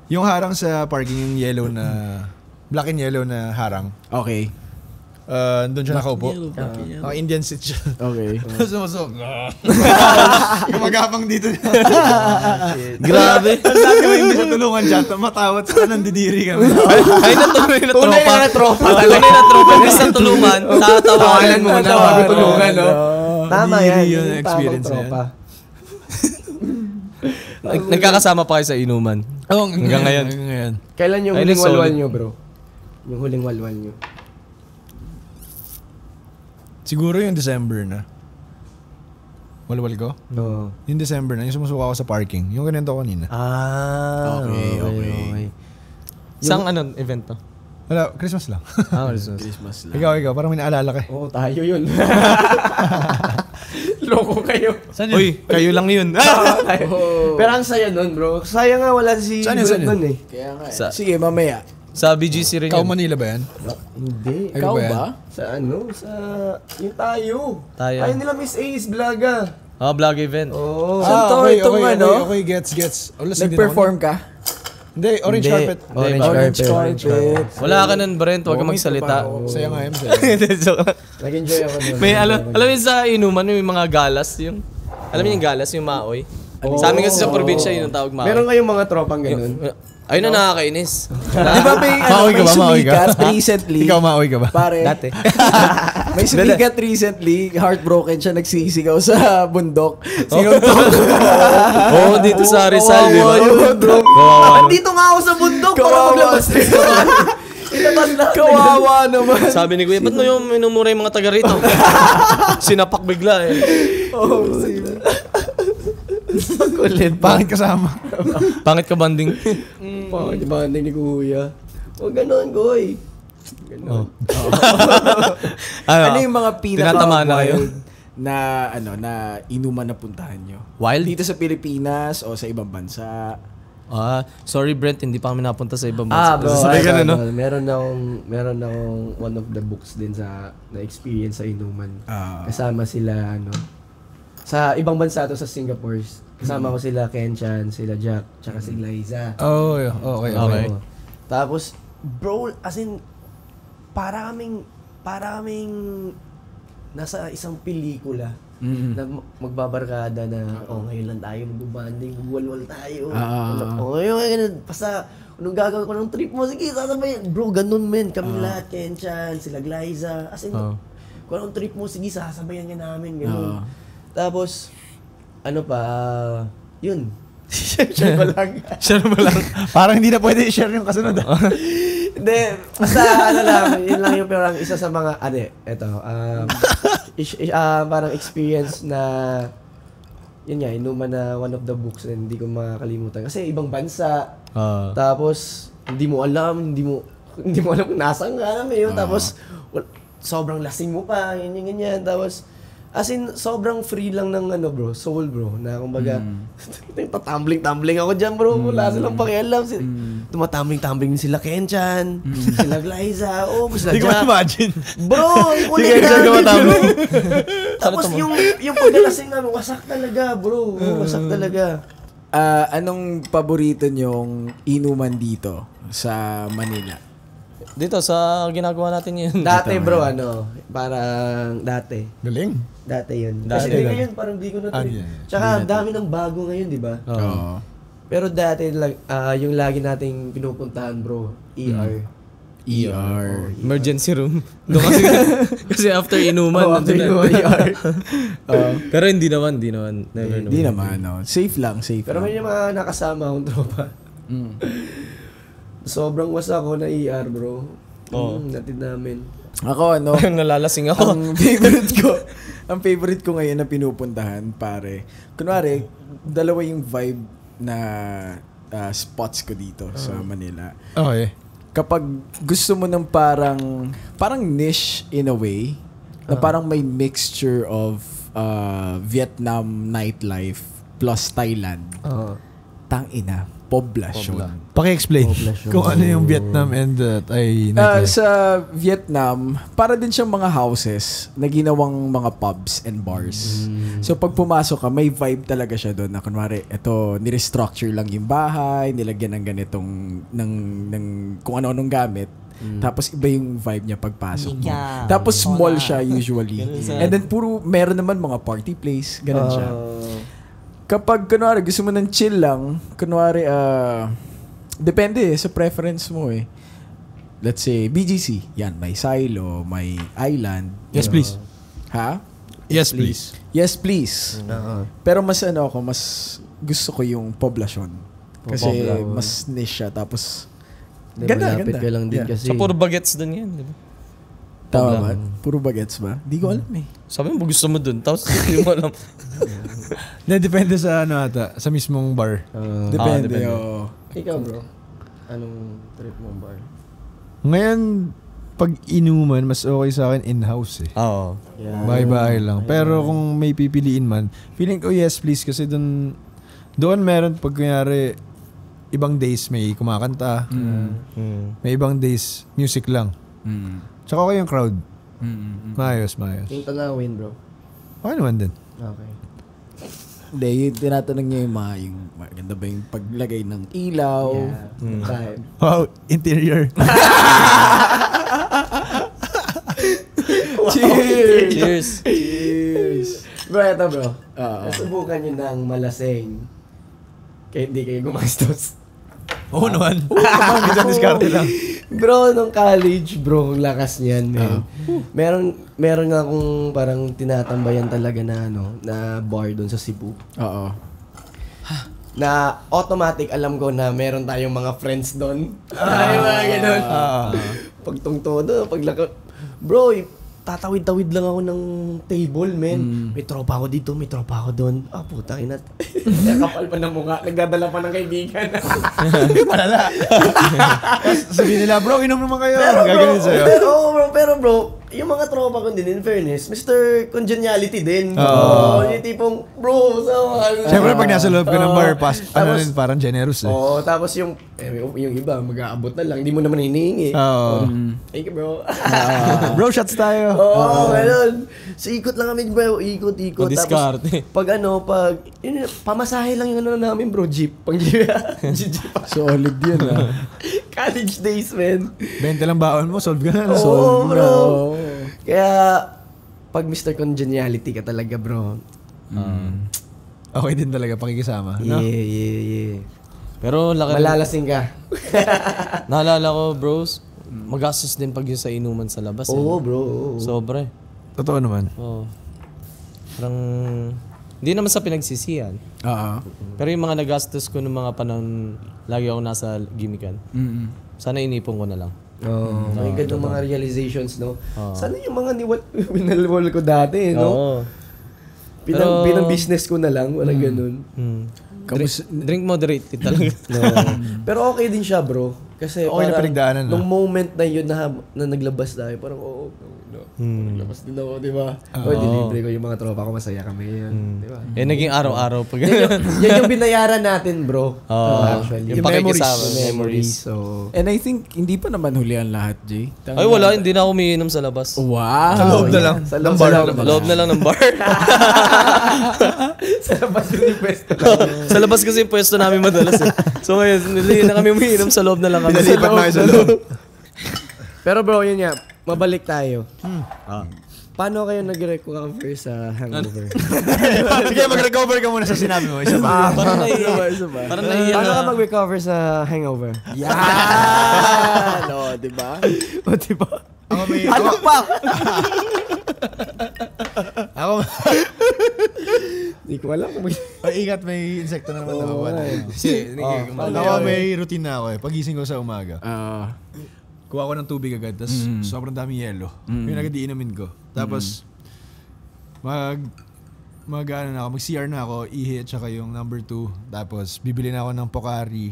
Yung harang sa parking, yung yellow na... Black and yellow na harang. Okay. Doon siya nakaupo. Indian seat siya. Okay. Sumusok. Gumagapang dito. Grabe. Ang sabi ko, hindi siya tulungan siya. Matawat sa nandidiri kami. Ay, tunay na tropa. Tunay na tropa. Tunay na tropa. Imbis na tulungan, tatawanan mo. muna bago tulungan, no? Tama Hindi yan. yun Yung ang experience tamang na yan. tropa. Nagkakasama pa kayo sa inuman. Oo, Hanggang ngayon. Hanggang ngayon. Kailan yung Ay, huling solid. walwal nyo, bro? Yung huling walwal nyo. Siguro yung December na. Walwal ko? Oo. Yung December na, yung sumusuka ako sa parking. Yung ganito kanina. Okay. Isang event to? Wala, Christmas lang. Christmas lang. ikaw, parang may naalala ka eh. Oo, tayo yun. Loko kayo. Uy, kayo lang yun. Pero ang saya nun, bro. Sayang nga wala si Saan yun, Brad saan yun? nun eh. Kaya nga. Sa- Sige, mamaya. Sa BGC rin Ikaw yun. Manila ba yan? Hindi. Ay, Ikaw ba yan? ba? Sa ano? Sa... Yung tayo. Tayo. Tayo nila Miss Ace Blaga. Vlog event. Oo. Saan to? Itong ano? Okay, gets. O, lasing din Nag-perform ka? ako. Hindi, orange Hindi. carpet. Orange carpet. Wala ka nun, Brent. Huwag ka magsalita. Saya nga yun. Joke lang. Nag-enjoy ako nun. May alam mo sa inuman, may mga galas yung alam mo yung galas, yung maoy. Sa amin kasi sa probinsya yun ang tawag maoy. Meron kayong mga tropang ganun? Ayun na nakakainis. Di ba may, Maoy ka may ba? Maoy ka? sumikat recently? Ikaw maoy ka ba? Pare. Dati. May sumikat recently. Heartbroken siya. Nagsisigaw sa bundok. Sinong Oo, dito sa Rizal, di ba? Andito nga ako sa bundok para maglabas nito. Ilabas na. Kawawa naman. Sabi ni Kuya, ba't mo yung minumura yung mga taga rito? Sinapak bigla eh. Kulit. Pangit kasama. Pangit ka banding. Di ba ni Kuya? O ganun, Goy. Ganun. Ano yung mga Tinatamaan na kayo? pinaka-wild na inuman na puntahan nyo? Wild? Dito sa Pilipinas o sa ibang bansa? Sorry Brent, hindi pa kami napunta sa ibang bansa. Bro, Sabay ka na, no? meron akong one of the books din sa na-experience sa inuman. Kasama sila, sa ibang bansa to, sa Singapore. Kasama ko sila Kenchan, sila Jack, tsaka si Liza. Oh, okay. Oo. Tapos, bro, as in, para kaming nasa isang pelikula na magbabarkada na, ngayon lang tayo magbabanding, magwalwal tayo. Ngayon, basta, anong gagawin ko ng trip mo? Sige, sasabayan. Bro, ganun men, kami lahat, Kenchan, sila Liza. As in, kung anong trip mo, sige, sasabayan ka namin, ganun. Tapos, yun. Share ba lang? Parang hindi na pwede i-share yung kasunod. Hindi, basta yun lang yung parang isa sa mga, parang experience na, yun nga, inuman na one of the books na hindi ko makakalimutan. Kasi ibang bansa, tapos hindi mo alam kung nasaan nga namin yun. Tapos, sobrang lasing mo pa, ganyan. Tapos, as in, sobrang free lang ng bro, soul bro, na kumbaga, tatumbling-tumbling ako dyan bro, wala silang pakialam. Tumatumbling-tumbling sila Kenchan, sila Glyza, sila Hindi ko Jack. imagine. Bro, kulit namin. Tapos yung paglalasing namin, wasak talaga bro, wasak talaga. Anong paborito nyong inuman dito sa Manila? Dito sa ginagawa natin yun. Dati bro, parang dati. Galing. Dati yun. Dati Kasi yun. ngayon, parang di ko na to. Yeah. Tsaka dami ng bago ngayon, di ba? Oo. Pero dati, yung lagi nating pinupuntahan bro, ER. ER. Emergency room. Doon kasi after inuman. After nandun na. ER. Pero hindi naman. Never Hindi naman, no. Safe lang. Pero may mga nakasama akong tropa. Sobrang wasak ako na ER bro. Natid namin. Ako, nalalasing ako. Ang favorite ko ngayon na pinupuntahan, pare. Kunwari, dalawa yung vibe na spots ko dito sa Manila. Okay. Kapag gusto mo ng parang niche in a way, na parang may mixture of Vietnam nightlife plus Thailand. Tangina, poblasyon. Paki-explain kung ano yung Vietnam and Thai nightlife. Sa Vietnam, para din siyang mga houses na ginawang mga pubs and bars. So pag pumasok ka, may vibe talaga siya doon na kunwari, ito, nirestructure lang yung bahay, nilagyan ng ganitong, ng kung ano-anong gamit. Tapos iba yung vibe niya pagpasok mo. Tapos small siya usually. And then meron naman mga party place, ganun siya. Kapag kunwari gusto mo ng chill lang, kunwari depende sa preference mo eh. Let's say BGC, yan, may silo, may island. Yes, please. Ha? Yes, please. Yes, please. Pero mas mas gusto ko yung poblasyon. Kasi mas niche siya, tapos ganda. ka lang din kasi. Sa puro bagets dun yan, di ba? Tama ba? Puro bagets ba? Di ko alam eh. Sabi mo, gusto mo dun. Tapos hindi mo alam. Depende sa sa mismong bar. Depende. depende. Ikaw bro, anong trip mong bar? Ngayon, pag inuman, mas okay sa akin in-house eh. Oo. Bahay-bahay lang. Pero kung may pipiliin man, feeling ko yes please kasi doon meron pag kunyari ibang days may kumakanta. May ibang days music lang. Tsaka okay yung crowd. Maayos. Yung tanawin bro. Okay naman din. Okay. Hindi, tinatanong niya yung maganda ba yung paglagay ng ilaw. Vibe. Wow, interior. Cheers! Cheers! Bro, eto bro. Nasubukan nyo ng malasing. Kaya hindi kayo gumastos. Oo naman. Isang diskarte lang. Bro, nung college, bro, ang lakas niyan, man. Meron nga akong parang tinatambayan talaga na na bar doon sa Cebu. Oo. Na automatic alam ko na meron tayong mga friends doon. Ay, mga ganun. Pagtungto doon, bro, tatawid-tawid lang ako ng table, men. May tropa ako dito, may tropa ako doon. Putang ina. Kapal pa ng mukha, nagdadala pa ng kaibigan. Malala. Sabihin nila, bro, inom naman kayo. Gagawin sa'yo. Pero bro, yung mga tropa ko din, in fairness, Mr. Congeniality din. Yung tipong, bro, sama. Siyempre, pag nasa loob ka ng bar, parang generous eh. Tapos yung iba, mag-aabot na lang. Hindi mo naman hinihingi. Thank you, bro. Bro, shots tayo. Ganun. So, ikot lang kami, bro. Ikot. Diskarte. Tapos, pamasahe lang yung namin, bro. Jeep. Pang jeep. Solid yun, College days, man. 20 lang baon mo, solve ka na. Oo, bro. Kaya, pag Mr. Congeniality ka talaga, bro. Okay din talaga, pakikisama. No? Yeah. Pero laki Malalasing ka. Naalala ko, bros, magastos din pag yung sa inuman sa labas. Oo, bro. Sobre. Totoo naman. Oo. Parang, hindi naman sa pinagsisihan. Pero yung mga nagastos ko ng mga panahon, lagi ako nasa gimikan. Sana inipon ko na lang. May ganung mga realizations, no? Sana yung mga winalwal ko dati, no? Pinang business ko na lang, walang ganun. Drink moderate talaga. Pero okay din siya, bro. Kasi Okay na parang, pinagdaanan na. nung moment na yun na naglabas tayo, parang naglabas din ako, di ba? O, dilibre ko yung mga tropa ko, masaya kami yun, di ba? Naging araw-araw pag Yan yung binayaran natin, bro. Actually. yung pakikisama, memories. So, And I think, hindi pa naman huli ang lahat, Jay. Ay, wala. Hindi na ako umiinom sa labas. Wow! Sa loob na lang. Sa loob Loob na lang ng bar. Sa labas yung pwesto. Sa labas kasi yung pwesto namin madalas eh. So ngayon, nili na kami umiinom sa loob na lang kami. Pinalipat na kayo sa loob. Pero bro, yun nga, mabalik tayo. Paano kayo nag-recover sa hangover? Sige, mag-recover ka muna sa sinabi mo. Isa pa. Parang nahiya. Parang nahiya Paano na. ka mag-recover sa hangover? Yan! O, diba? O, diba? Ako may... Ano pa? Ako... Hindi ko alam kung Ingat, may insekto na naman ako. Ako may routine na ako eh. Pagising ko sa umaga. Kuha ko ng tubig agad, tapos sobrang dami yelo. Yun agad iinumin ko. Tapos, mag-CR na ako, ihi at saka yung number 2. Tapos, bibili na ako ng Pocari.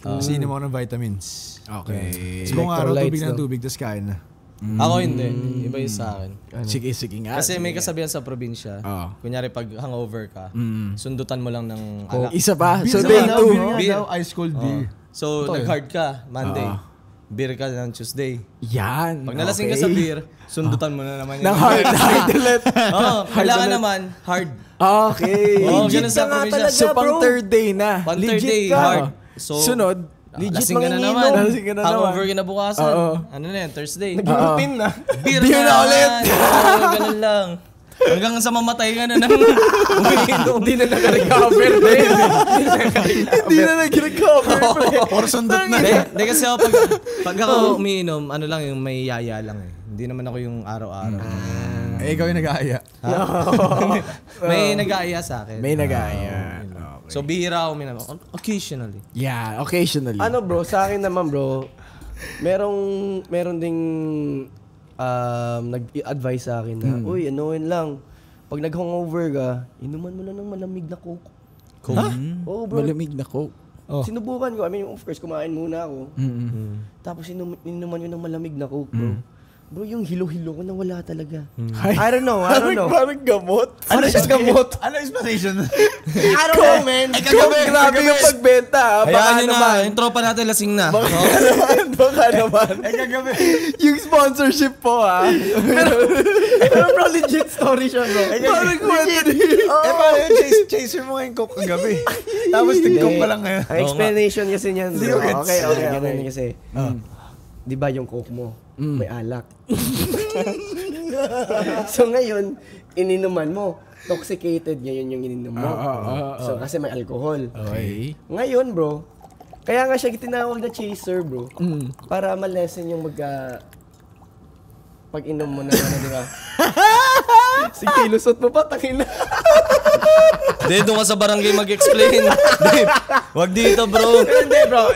Tapos, inom ako ng vitamins. Okay. Tapos, buong araw, tubig Electrolytes, ng tubig, tapos kain na. Ako hindi. Iba yung sa akin. Sige nga. Kasi may kasabihan sa probinsya. Kunyari pag hangover ka, sundutan mo lang ng alak. Isa pa. So, Beer day nga 2. Beer. daw, ice cold beer. So, nag-hard ka, Monday. Beer ka ng Tuesday. Yan. Pag nalasing ka sa beer, sundutan mo na naman Ng hard ulit. Kailangan naman, hard. Okay. Ganun sa probinsya. So, pang third day na. Pang third Legit day, ka. hard. So, Sunod. lasing ka na manginginom. naman. Lasing ka na Hangover naman. ka na bukasan. Ano na yan, Thursday. routine na. Beer Beer na ulit. Ganun lang. Hanggang sa mamatay ka na ng umiinom. Hindi na nag-recover din. Hindi na nag-recover. Or sundot na. Hindi kasi ako pag ako umiinom, ano lang yung may yaya lang eh. Hindi naman ako yung araw-araw. Ikaw yung nag-aaya. May nag-aaya sa akin. May nag-aaya. So bihira ako uminom. Occasionally. Yeah, occasionally. Ano bro, sa akin naman bro, meron ding nag-advise sa akin na, uy, yun lang. Pag nag-hangover ka, inuman mo na ng malamig na Coke. Coke? Oo bro. Malamig na Coke. Sinubukan ko. I mean, of course, kumain muna ako. Tapos inuman ko ng malamig na Coke bro. Bro, yung hilo-hilo ko nawala talaga. I don't know. Parang gamot. Ano siya gamot? Ano explanation? I don't know, man. Grabe yung pagbenta. Hayaan nyo na. Yung tropa natin lasing na. Baka naman. Yung sponsorship po Pero bro, legit story siya bro. Parang kwento. Paano yun? Chaser mo ngayon coke kagabi. Tapos nag-coke pa lang ngayon. Ang explanation kasi niyan bro. ko gets. Okay. Ganun kasi. Di ba yung Coke mo, may alak. So ngayon, ininuman mo. Toxicated ngayon yung ininom mo. So kasi may alcohol. Okay. Ngayon bro, kaya nga siya tinawag na chaser bro. Para ma-lessen yung pag inom mo na di ba? Sige, lusot mo pa, tangin na. Hindi, doon ka sa barangay mag-explain. Wag dito, bro. Hindi bro,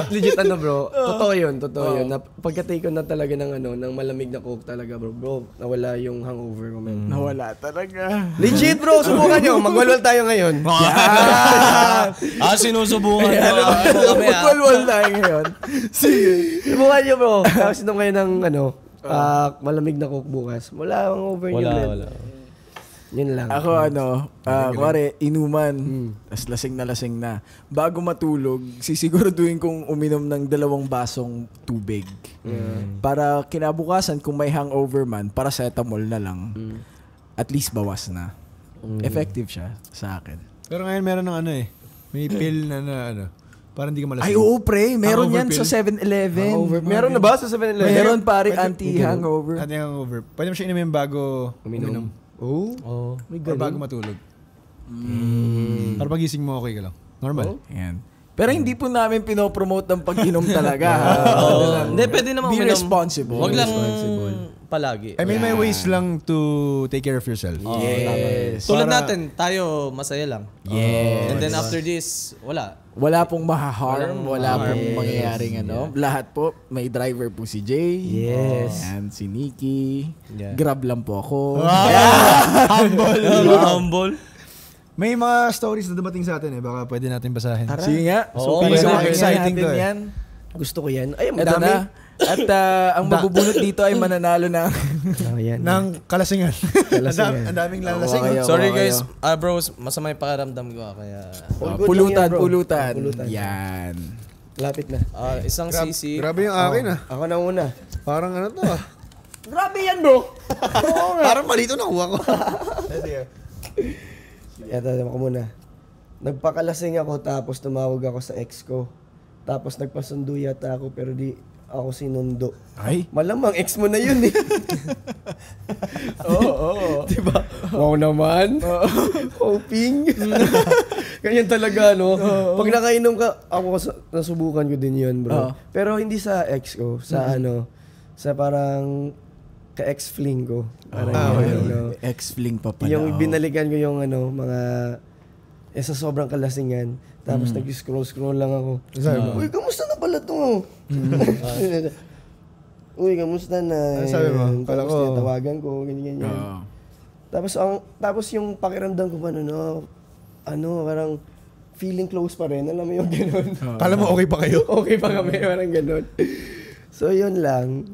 legit ano bro. Totoo yun. Na pagka-take ko na talaga ng malamig na Coke talaga bro, nawala yung hangover ko, man. Nawala talaga. Legit bro, subukan nyo. Magwalwal tayo ngayon. Sinusubukan mo. Magwalwal tayo ngayon. Sige. Subukan nyo bro. Tapos inom kayo ng malamig na Coke bukas. Wala hangover nyo, man. Wala. Yun lang. Ako kuwari, inuman, tas lasing na. Bago matulog, sisiguraduhin kong uminom ng 2 basong tubig. Para kinabukasan, kung may hangover man, paracetamol na lang. At least bawas na. Effective siya sa akin. Pero ngayon meron ng may pill na parang hindi ka malasing. Ay, oo, pre. Meron Hangover yan pill? sa 7-Eleven. Meron na ba sa 7-Eleven? Meron, pare, anti-hangover. Anti-hangover. Pwede mo siya inumin bago uminom. Oh. Or bago matulog. Para pagising mo, okay ka lang. Normal. Yan. Pero hindi po namin pinopromote ang pag-inom talaga. Hindi, pwede naman Be uminom. responsible. Wag lang palagi. I mean, may ways lang to take care of yourself. Yes. Tulad natin, tayo masaya lang. Yes. And then after this, wala. Wala pong maha-harm, wala pong mangyayaring Lahat po, may driver po si Jay. Yes. And si Nikki. Yeah. Grab lang po ako. Humble. May mga stories na dumating sa atin Baka pwede natin basahin. Sige nga. Oo, Piso pwede. exciting Natin to yan. yan. Gusto ko yan. Ay, Ito madami. na. At ang mabubunot dito ay mananalo ng Yan. Ng kalasingan. Kalasingan. Ang daming lalasing. Okay. Sorry kayo. guys, bros, masama yung pakiramdam ko kaya... All good pulutan, lang yan, bro. pulutan. Pulutan. Yan. Lapit na. Isang sisi. Grabe yung akin Ako na una. Parang ano to Grabe yan, bro. Parang malito nakuha ko. Ito, ako muna. Nagpakalasing ako tapos tumawag ako sa ex ko. Tapos nagpasundo yata ako pero di ako sinundo. Ay. Malamang ex mo na yun eh. Oo. Diba? Wow naman. Hoping. Ganyan talaga, no? Pag nakainom ka, ako nasubukan ko din yun, bro. Pero hindi sa ex ko. Sa sa parang ka-ex-fling ko. Parang Ex-fling pa pala. yung binalikan ko yung mga sa sobrang kalasingan. Tapos nag-scroll lang ako. Uy, kamusta na pala to? Uy, kamusta na? Ano sabi mo? Kala Tapos ko- tawagan ko, ganyan. Tapos yung pakiramdam ko pa parang feeling close pa rin. Alam mo yung gano'n. Kala mo okay pa kayo? Okay pa kami, parang gano'n. So, yun lang.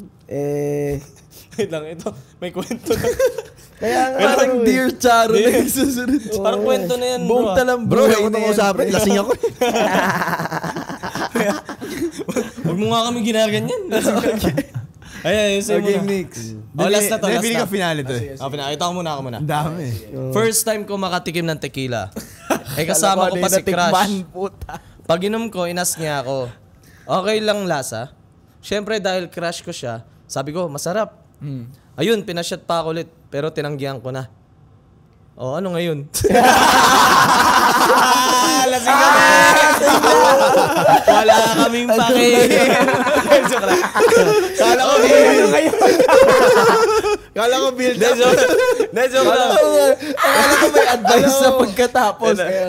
Wait lang, ito. May kwento na. Kaya nga, Parang Dear Charo na yung susunod. Parang kwento na yan, bro. Buong talang Bro, buhay ako na nang yan, usapin. pre. Lasing ako. Huwag mo nga kami ginaganyan. Ay, sa'yo Okay, muna. next. Last na to, last Feeling na. ka finale to eh. Ito ako muna. Ang dami. First time ko makatikim ng tequila. Kasama ko pa si Crush. Puta. Pag inom ko, inas niya ako. Okay lang lasa. Siyempre dahil crush ko siya, sabi ko, masarap. Ayun, pinashot pa ako ulit. Pero tinanggihan ko na. Ano ngayon? Lasing kami! Wala kaming pake. Joke lang. Kala ko ngayon. Kala ko build up. Joke lang. Akala ko may advice sa pagkatapos. Okay.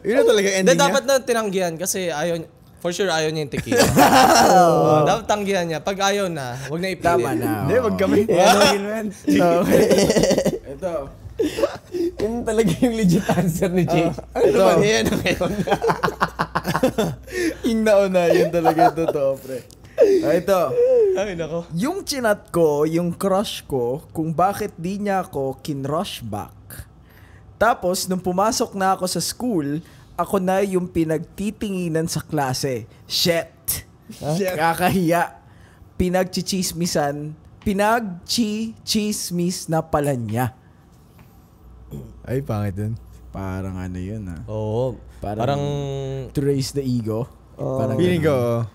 Yun na talaga Hindi, ending niya. dapat na tinanggihan kasi for sure ayaw niya yung tequila. Dapat tanggihan niya. Pag ayaw na, huwag na ipilit. Tama na. Hindi, wag kami. Ito. yun talaga yung legit answer ni Jay. Ano ba yan? Yung nauna, yun talaga yung totoo, pre. Ito. Ay, nako. Yung chinat ko, yung crush ko, kung bakit di niya ako kinrush back. Tapos, nung pumasok na ako sa school, ako na yung pinagtitinginan sa klase. Shit. Kakahiya. Pinagchichismis na pala niya. Ay, pangit yun. Parang ano yun Oo. Parang to raise the ego. Parang Feeling ko,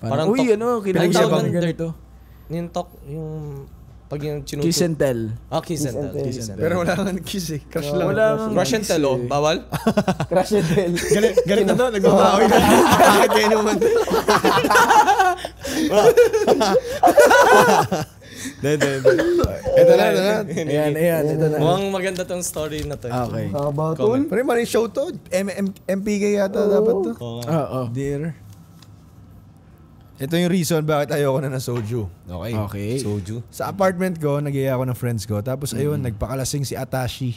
Parang uy, kinag-usapan Pinag-tawag ganito. yung talk, yung pag yung chinuto. Kiss and tell. Kiss and tell. Kiss and tell. pero wala kang kiss eh. Crush lang. Wala kang Crush and tell, bawal? Crush and tell. Galit na to, nagbabawi na. Bakit kayo naman? Ito na. Ayan, ito na. Mukhang maganda tong story na to. Okay. About all? Pero maling show to. MPK yata dapat to. Oo. Dear. Ito yung reason bakit ayoko na ng soju. Okay. Soju. Sa apartment ko, nag-iaya ako ng friends ko. Tapos ayun, nagpakalasing si Atashi.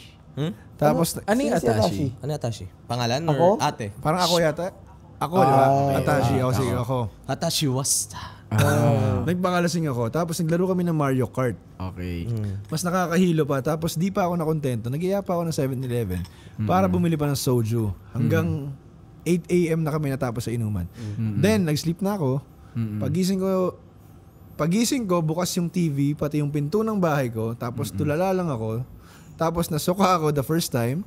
Tapos, Ano yung Sino si Atashi? Ano Atashi? Pangalan Ako? or ate? parang ako yata. Ako, di ba? Atashi. Ako, sige, ako. Atashi Wasta. Nagpakalasing ako. Tapos naglaro kami ng Mario Kart. Okay. Mas nakakahilo pa. Tapos di pa ako nakontento. Nag-iaya pa ako ng 7-Eleven para bumili pa ng soju. Hanggang 8 a.m. na kami natapos sa inuman. Then, nag-sleep na ako. Pagising ko, bukas yung TV, pati yung pinto ng bahay ko. Tapos tulala lang ako. Tapos nasuka ako the first time.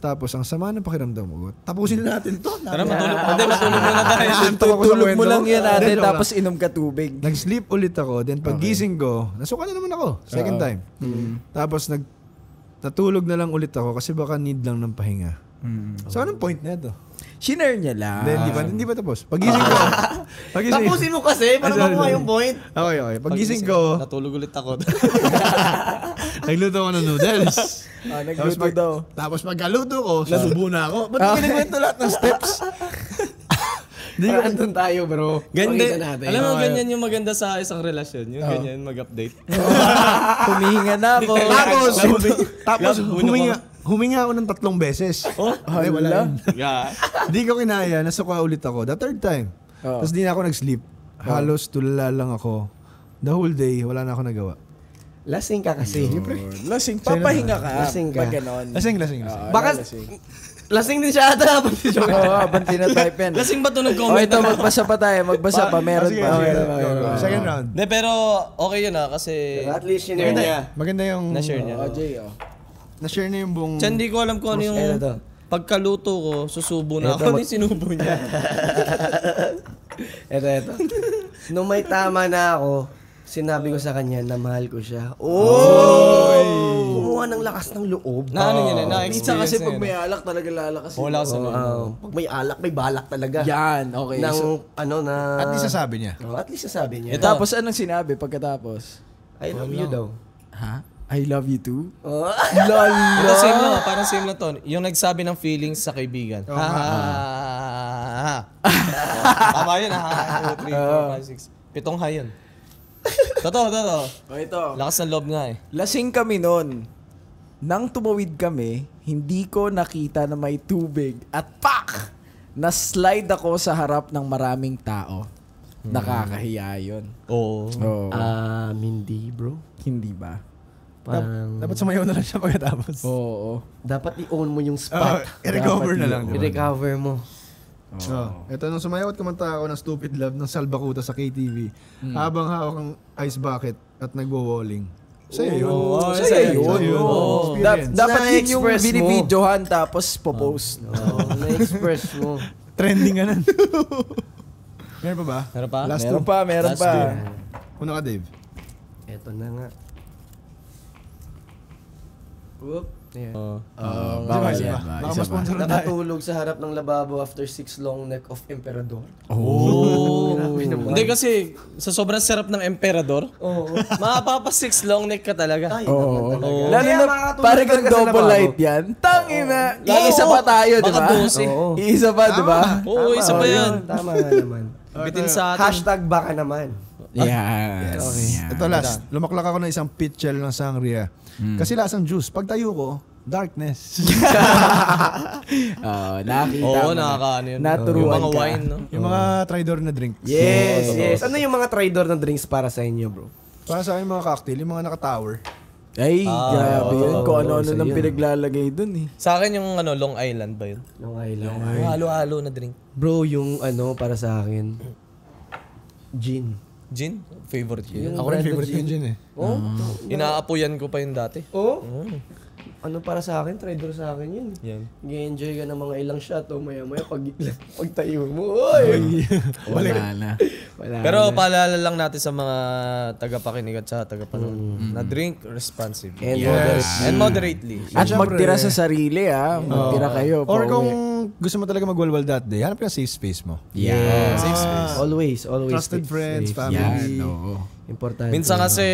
Tapos ang sama ng pakiramdam ko. Tapusin na natin to. Tara, matulog. Hindi, matulog muna tayo. Antok ako sa Tulog mo kwento. lang yan Hindi, ate, joke tapos inom ka tubig. Nag-sleep ulit ako. Then pagising ko, nasuka na naman ako. Second time. Tapos natulog na lang ulit ako kasi baka need lang ng pahinga. So anong point na ito? Shinare niya lang. Hindi pa tapos. Pagising ko. Tapusin mo kasi, para Sorry, makuha sorry. yung point. Okay. Pagising ko, Natulog ulit ako. nagluto ako ng noodles. Nagluto daw. Tapos pagkaluto ko, nasubo na ako. Ba't mo kinikwento lahat ng steps? Parang andun tayo, bro. Pakita Ganda. natin. Alam mo, ganyan yung maganda sa isang relasyon. Yung ganyan, mag-update. Humihinga na ako. Tapos huminga ako ng 3 beses. Ay, wala yun. Yeah. Di ko kinaya, nasuka ulit ako. The 3rd time. Tapos di na ako nag-sleep. Halos tulala lang ako. The whole day, wala na ako nagawa. Lasing ka kasi. Lasing, papahinga ka. Lasing ka. Pag ganon. Lasing. Baka, lasing din siya ata. Oo, abanti na type yan. Lasing ba ito nag-comment? Ito, magbasa pa tayo. Magbasa pa. Meron Sige, pa. sige. Second round. Hindi, pero okay yun kasi At least yun niya. Maganda yung... na-share niya. Jay, Na-share niya yung buong... Tiyan, hindi ko alam kung ano yung pagkaluto ko, susubo na ako. Ano yung sinubo niya? Ito. Nung may tama na ako, sinabi ko sa kanya na mahal ko siya. Kumuha ng lakas ng loob. Na ano yun, minsan kasi na-experience pag may alak talaga lalakas. Wala sa loob. Pag may alak, may balak talaga. Yan, okay. Ng, So, na... At least sasabi niya. At least sasabi niya. tapos anong sinabi pagkatapos? I love you daw. Ha? I love you too? Ito same lang, parang same lang to. Yung nagsabi ng feelings sa kaibigan. Tama yun, 1, 2, 3, 4, 5, 6. 7 ha yun. Totoo. Ito. Lakas ng loob nga eh. Lasing kami nun. Nang tumawid kami, hindi ko nakita na may tubig at pak! Na-slide ako sa harap ng maraming tao. Nakakahiya yun. Oo. Hindi bro. Hindi ba? Parang... Dapat sumayaw na lang siya pagkatapos. Oo. Dapat i-own mo yung spot. I-recover na lang. I-recover mo. Ito, nung sumayaw at kumanta ako ng Stupid Love ng Salbakuta sa KTV, habang hawak ang ice bucket at nagwo-walling. Sa'yo yun. Sa'yo yun. Experience. Dapat yun yung Na-express mo. binibidyohan tapos popost. Na-express mo. Trending ka nun. Meron pa ba? Meron pa? Last Meron two. pa, meron Last pa. two. Una ka, Dave. Eto na nga. Whoop. Ayan. Bawal Isa yan. pa. Baka Isa pa. ma-sponsor na tayo. Nakatulog sa harap ng lababo after 6 long neck of emperador. Oh. Hindi kasi sa sobrang sarap ng emperador, mapapa 6 long neck ka talaga. Ay, Oo. naman talaga. Lalo Kaya na makakatulog parang talaga kang sa double lababo. light yan. Tangin na. Iisa pa tayo, di ba? Baka 12. Oo. Iisa pa, di ba? Oo, isa pa yan. Tama nga naman. Bitin sa atin. Hashtag baka naman. Yes. Ito last. Lumaklak ako ng isang pitchel ng sangria. Kasi lasang juice. Pag tayo ko, darkness. Nakakita Oo, mo na. nakakaano yun. Naturuan Yung mga ka. wine, no? Yung mga tridor na drink. Yes. Ano yung mga tridor na drinks para sa inyo, bro? Para sa akin mga cocktail, yung mga naka-tower. Ay, grabe yun. Kung ano-ano isa nang yun. pinaglalagay dun eh. Sa akin yung Long Island ba yun? Long Island. Yung halo-halo na drink. Bro, yung para sa akin, gin. Gin? Favorite ko yun. Ako rin favorite ko yung gin eh. Oh? Inaapuyan ko pa yun dati. Oh? Ano para sa akin? Tridor sa akin yun. Yan. Nag-enjoy ka ng mga ilang shot o maya-maya pag tayo mo. Oy! Wala na. Wala. Pero paalala lang natin sa mga tagapakinig at sa tagapanood na drink responsibly. And moderately. At magtira sa sarili Magtira kayo. Or pauwi. kung gusto mo talaga magwalwal that day, hanap ka ng safe space mo. Safe space. Always. Trusted safe, friends, safe. family. Yan, oo. Importante. Minsan kasi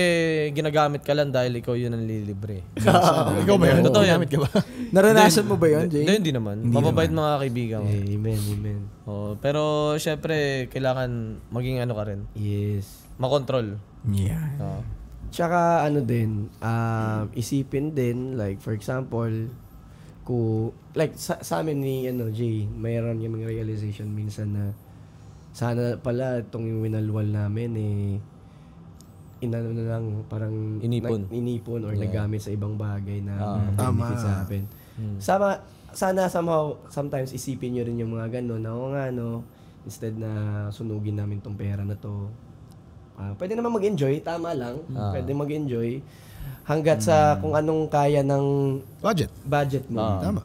ginagamit ka lang dahil ikaw yun ang lilibre. Ikaw ba yun? Totoo yan. Ginamit ka ba? Naranasan mo ba yun, Jay? Hindi naman. Mababait mga kaibigan ko. Amen. Oh, pero syempre, kailangan maging ano ka rin. Yes. Makontrol. Yeah. Oh. Tsaka din, isipin din, like for example, like sa amin ni Jay, mayroon yung realization minsan na sana pala itong winalwal namin inano na lang parang inipon or nagamit sa ibang bagay na benefit sa atin. Sana somehow sometimes isipin nyo rin yung mga ganun na instead na sunugin namin tong pera na to. Pwede naman mag-enjoy, tama lang. Pwede mag-enjoy hanggat sa kung anong kaya ng budget mo. Tama.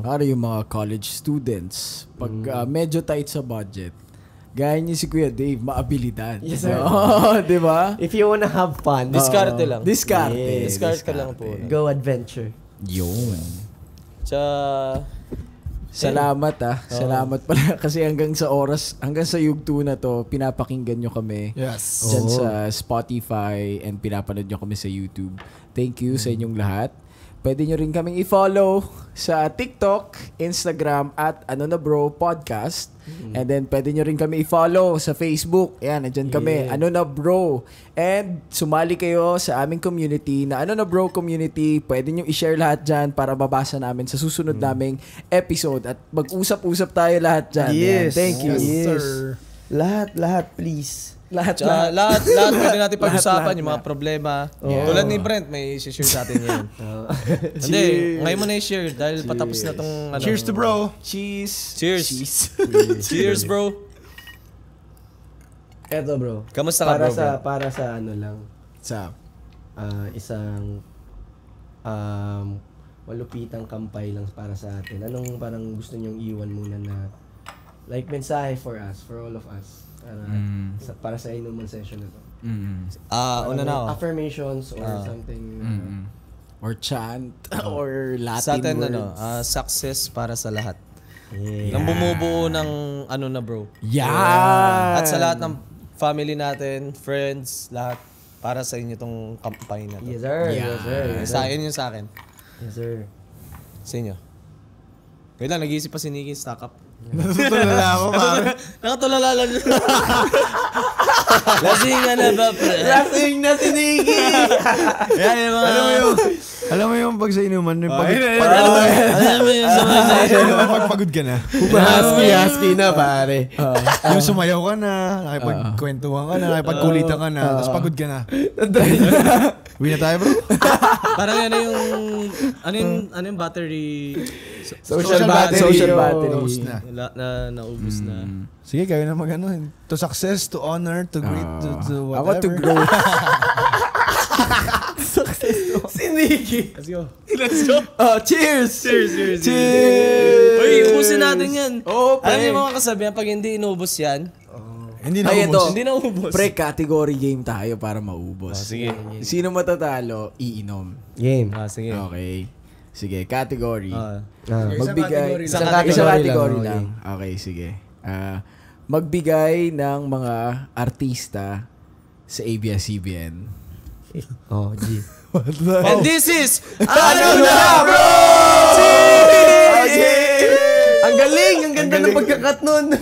Para yung mga college students, pag medyo tight sa budget, gaya niyo si Kuya Dave, maabilidad. Yes, sir. Di ba? If you wanna have fun, Diskarte lang. Diskarte. Yes. Discard ka lang po. go adventure. Yun. Salamat. Salamat pala kasi hanggang sa yugto na to, pinapakinggan nyo kami. Yes. Dyan sa Spotify and pinapanood nyo kami sa YouTube. Thank you sa inyong lahat. Pwede nyo rin kaming i-follow sa TikTok, Instagram, at Ano Na Bro Podcast. And then, pwede nyo rin kami i-follow sa Facebook. Ayan, nandyan kami. Ano Na Bro. And sumali kayo sa aming community na Ano Na Bro Community. Pwede nyo i-share lahat dyan para mabasa namin sa susunod naming episode. At mag-usap-usap tayo lahat dyan. Yes. Ayan, thank you. Yes, sir. Lahat, please. Lahat. Pwede natin pag-usapan yung mga problema. Tulad ni Brent, may i-share sa atin ngayon. Hindi, ngayon mo na i-share dahil patapos na tong ano. Cheers to bro. Cheers. Cheers, bro. Eto bro. Kamusta ka, bro? Para sa ano lang. Sa Isang malupitang kampay lang para sa atin. Anong parang gusto nyong iwan muna na like mensahe for us, for all of us. Para sa inuman session na to. Una na ako. Affirmations or something. or chant or Latin Sa atin, words. success para sa lahat. Nang bumubuo ng ano na, bro. Yan! At sa lahat ng family natin, friends, lahat, para sa inyo tong campaign na to. Yes sir. Yes sir. Yes, Sa sir. akin yung sa akin. Yes sir. Sa inyo. Wait lang, nag-iisip pa si Nikki, stack up. Natutulala ako, pare. Nakatulala lang. Lasingan na ba, pre? Lasing na si Nikki! Yan yung mga... Alam mo yung pag sa inuman, yung pag Alam mo yung pagpagod ka na. Husky na pare. Yung sumayaw ka na, nakipagkwentuhan ka na, nakipagkulitan ka na, tapos pagod ka na. Uwi na tayo, bro. Parang yan yung... Ano yung battery... Social battery. Naubos na. Naubos na. Sige, kayo na mag-ano. To success, to honor, to great, to whatever. Ako to grow. Si Nikki. Let's go. Cheers! Cheers! Cheers! Uy, ubusin natin yan. Oo, Alam pre. mo mga kasabihan, pag hindi inubos yan, Hindi na Ay, ubos. ito. hindi na ubos. Pre-category game tayo para maubos. Sige. Sino matatalo, iinom. Game. Sige. Okay. Sige, category. Magbigay. Isang category category lang. lang. Okay, sige. Magbigay ng mga artista sa ABS-CBN. Oh, G. And this is... Ano na, bro? Ang galing! Ang ganda ng pagkakat nun.